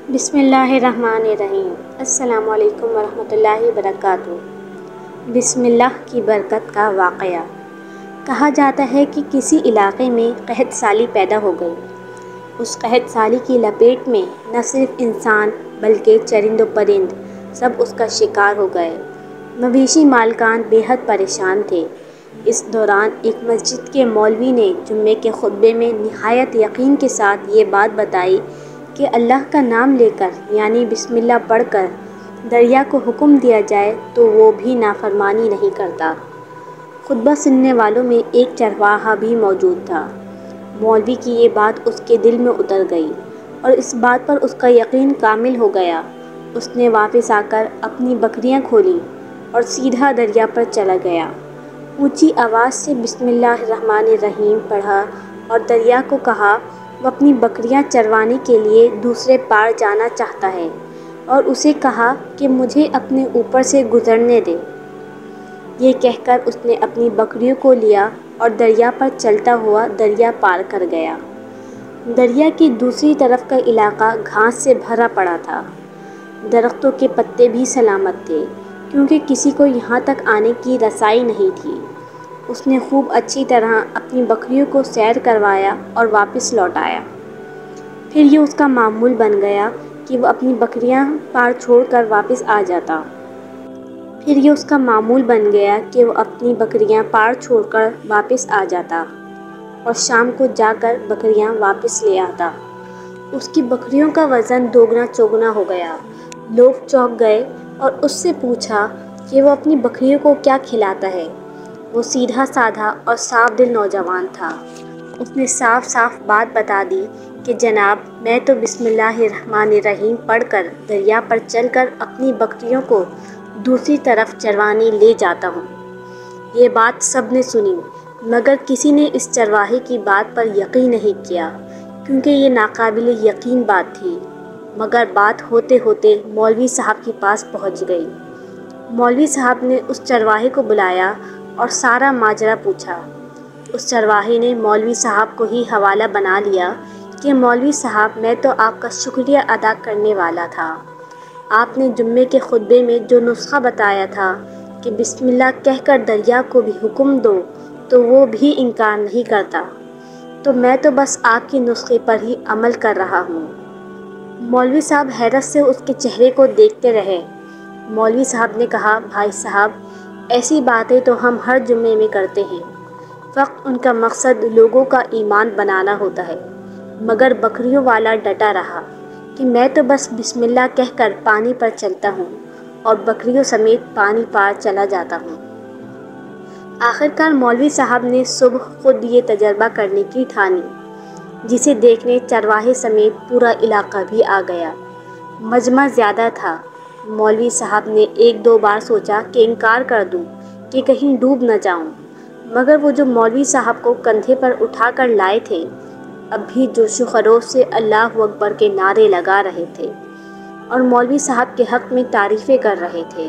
بسم اللہ الرحمن الرحیم۔ السلام علیکم ورحمۃ اللہ وبرکاتہ۔ بسم اللہ کی برکت کا واقعہ۔ کہا جاتا ہے کہ کسی علاقے میں قحط سالی پیدا ہو گئی۔ اس قحط سالی کی لپیٹ میں نہ صرف انسان بلکہ چرند و پرند سب اس کا شکار ہو گئے۔ مویشی مالکان بے حد پریشان تھے۔ اس دوران ایک مسجد کے مولوی نے جمعے کے خطبے میں نہایت یقین کے ساتھ یہ بات بتائی کہ اللہ کا نام لے کر یعنی بسم اللہ پڑھ کر دریا کو حکم دیا جائے تو وہ بھی نافرمانی نہیں کرتا۔ خطبہ سننے والوں میں ایک چرواہا بھی موجود تھا۔ مولوی کی یہ بات اس کے دل میں اتر گئی اور اس بات پر اس کا یقین کامل ہو گیا۔ اس نے واپس آ کر اپنی بکریاں کھولیں اور سیدھا دریا پر چلا گیا۔ اونچی آواز سے بسم اللہ الرحمن الرحیم پڑھا اور دریا کو کہا وہ اپنی بکریاں چروانے کے لیے دوسرے پار جانا چاہتا ہے اور اسے کہا کہ مجھے اپنے اوپر سے گزرنے دے۔ یہ کہہ کر اس نے اپنی بکریوں کو لیا اور دریا پر چلتا ہوا دریا پار کر گیا۔ دریا کی دوسری طرف کا علاقہ گھاس سے بھرا پڑا تھا۔ درختوں کے پتے بھی سلامت تھے کیونکہ کسی کو یہاں تک آنے کی رسائی نہیں تھی۔ اس نے خوب اچھی طرح اپنی بکریوں کو سیر کروایا اور واپس لوٹ آیا۔ پھر یہ اس کا معمول بن گیا کہ وہ اپنی بکریاں پار چھوڑ کر واپس آ جاتا اور شام کو جا کر بکریاں واپس لے آتا۔ اس کی بکریوں کا وزن دوگنا چوگنا ہو گیا۔ لوگ چونک گئے اور اس سے پوچھا کہ وہ اپنی بکریوں کو کیا کھلاتا ہے۔ وہ سیدھا سادھا اور صاف دل نوجوان تھا۔ اس نے صاف صاف بات بتا دی کہ جناب میں تو بسم اللہ الرحمن الرحیم پڑھ کر دریا پر چل کر اپنی بکریوں کو دوسری طرف چروانے لے جاتا ہوں۔ یہ بات سب نے سنی مگر کسی نے اس چرواہے کی بات پر یقین نہیں کیا کیونکہ یہ ناقابل یقین بات تھی۔ مگر بات ہوتے ہوتے مولوی صاحب کے پاس پہنچ گئی۔ مولوی صاحب نے اس چرواہے کو بلایا اور سارا ماجرا پوچھا۔ اس چرواہے نے مولوی صاحب کو ہی حوالہ بنا لیا کہ مولوی صاحب میں تو آپ کا شکریہ ادا کرنے والا تھا۔ آپ نے جمعے کے خطبے میں جو نسخہ بتایا تھا کہ بسم اللہ کہہ کر دریا کو بھی حکم دو تو وہ بھی انکار نہیں کرتا، تو میں تو بس آپ کے نسخے پر ہی عمل کر رہا ہوں۔ مولوی صاحب حیرت سے اس کے چہرے کو دیکھتے رہے۔ مولوی صاحب نے کہا بھائی صاحب ایسی باتیں تو ہم ہر جمعے میں کرتے ہیں، فقط ان کا مقصد لوگوں کا ایمان بنانا ہوتا ہے۔ مگر بکریوں والا ڈٹا رہا کہ میں تو بس بسم اللہ کہہ کر پانی پر چلتا ہوں اور بکریوں سمیت پانی پار چلا جاتا ہوں۔ آخرکار مولوی صاحب نے صبح خود یہ تجربہ کرنے کی ٹھانی، جسے دیکھنے چرواہے سمیت پورا علاقہ بھی آ گیا۔ مجمع زیادہ تھا۔ مولوی صاحب نے ایک دو بار سوچا کہ انکار کر دوں کہ کہیں ڈوب نہ جاؤں، مگر وہ جو مولوی صاحب کو کندھے پر اٹھا کر لائے تھے اب بھی جوش و خروش سے اللہ اکبر کے نعرے لگا رہے تھے اور مولوی صاحب کے حق میں تعریفیں کر رہے تھے۔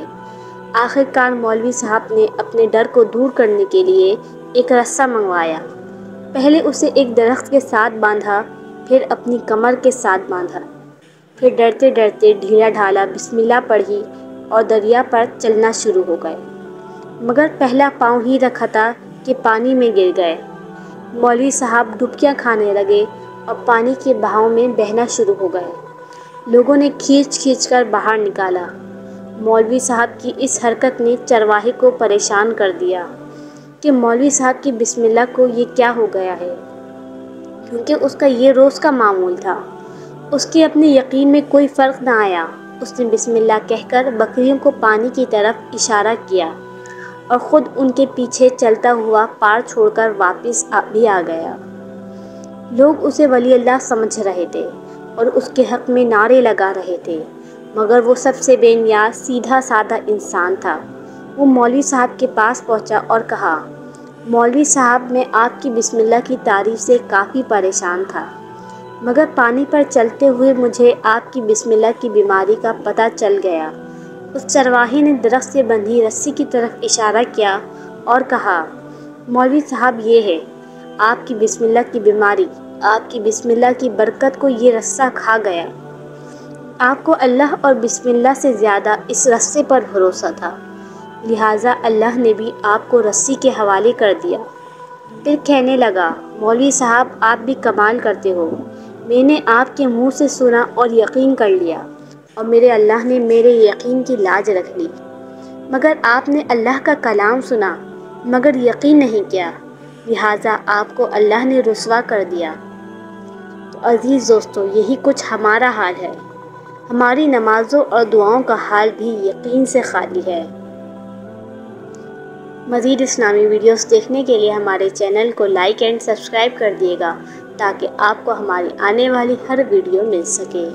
آخرکار مولوی صاحب نے اپنے ڈر کو دور کرنے کے لیے ایک رسہ منگوایا۔ پہلے اسے ایک درخت کے ساتھ باندھا، پھر اپنی کمر کے ساتھ باندھا، پھر ڈرتے ڈرتے ڈھیلا ڈھالا بسم اللہ پڑھی اور دریا پر چلنا شروع ہو گئے۔ مگر پہلا پاؤں ہی رکھا تھا کہ پانی میں گر گئے۔ مولوی صاحب ڈبکیاں کھانے لگے اور پانی کے بہاؤ میں بہنا شروع ہو گئے۔ لوگوں نے کھینچ کھینچ کر باہر نکالا۔ مولوی صاحب کی اس حرکت نے چرواہے کو پریشان کر دیا کہ مولوی صاحب کی بسم اللہ کو یہ کیا ہو گیا ہے، کیونکہ اس کا یہ روز کا معمول تھا۔ اس کے اپنے یقین میں کوئی فرق نہ آیا۔ اس نے بسم اللہ کہہ کر بکریوں کو پانی کی طرف اشارہ کیا اور خود ان کے پیچھے چلتا ہوا پار چھوڑ کر واپس بھی آ گیا۔ لوگ اسے ولی اللہ سمجھ رہے تھے اور اس کے حق میں نعرے لگا رہے تھے، مگر وہ سب سے بے نیاز سیدھا سادہ انسان تھا۔ وہ مولوی صاحب کے پاس پہنچا اور کہا مولوی صاحب میں آپ کی بسم اللہ کی تعریف سے کافی پریشان تھا، مگر پانی پر چلتے ہوئے مجھے آپ کی بسم اللہ کی بیماری کا پتہ چل گیا۔ اس چرواہے نے درخت سے بندھی رسی کی طرف اشارہ کیا اور کہا مولوی صاحب یہ ہے آپ کی بسم اللہ کی بیماری، آپ کی بسم اللہ کی برکت کو یہ رسہ کھا گیا۔ آپ کو اللہ اور بسم اللہ سے زیادہ اس رسے پر بھروسہ تھا، لہٰذا اللہ نے بھی آپ کو رسی کے حوالے کر دیا۔ پھر کہنے لگا، مولوی صاحب آپ بھی کمال کرتے ہو، میں نے آپ کے منہ سے سنا اور یقین کر لیا، اور میرے اللہ نے میرے یقین کی لاج رکھ لی، مگر آپ نے اللہ کا کلام سنا مگر یقین نہیں کیا، لہٰذا آپ کو اللہ نے رسوا کر دیا۔ تو عزیز دوستو، یہی کچھ ہمارا حال ہے، ہماری نمازوں اور دعاؤں کا حال بھی یقین سے خالی ہے۔ مزید اسلامی ویڈیوز دیکھنے کے لیے ہمارے چینل کو لائک اینڈ سبسکرائب کر دیے گا تاکہ آپ کو ہماری آنے والی ہر ویڈیو مل سکے۔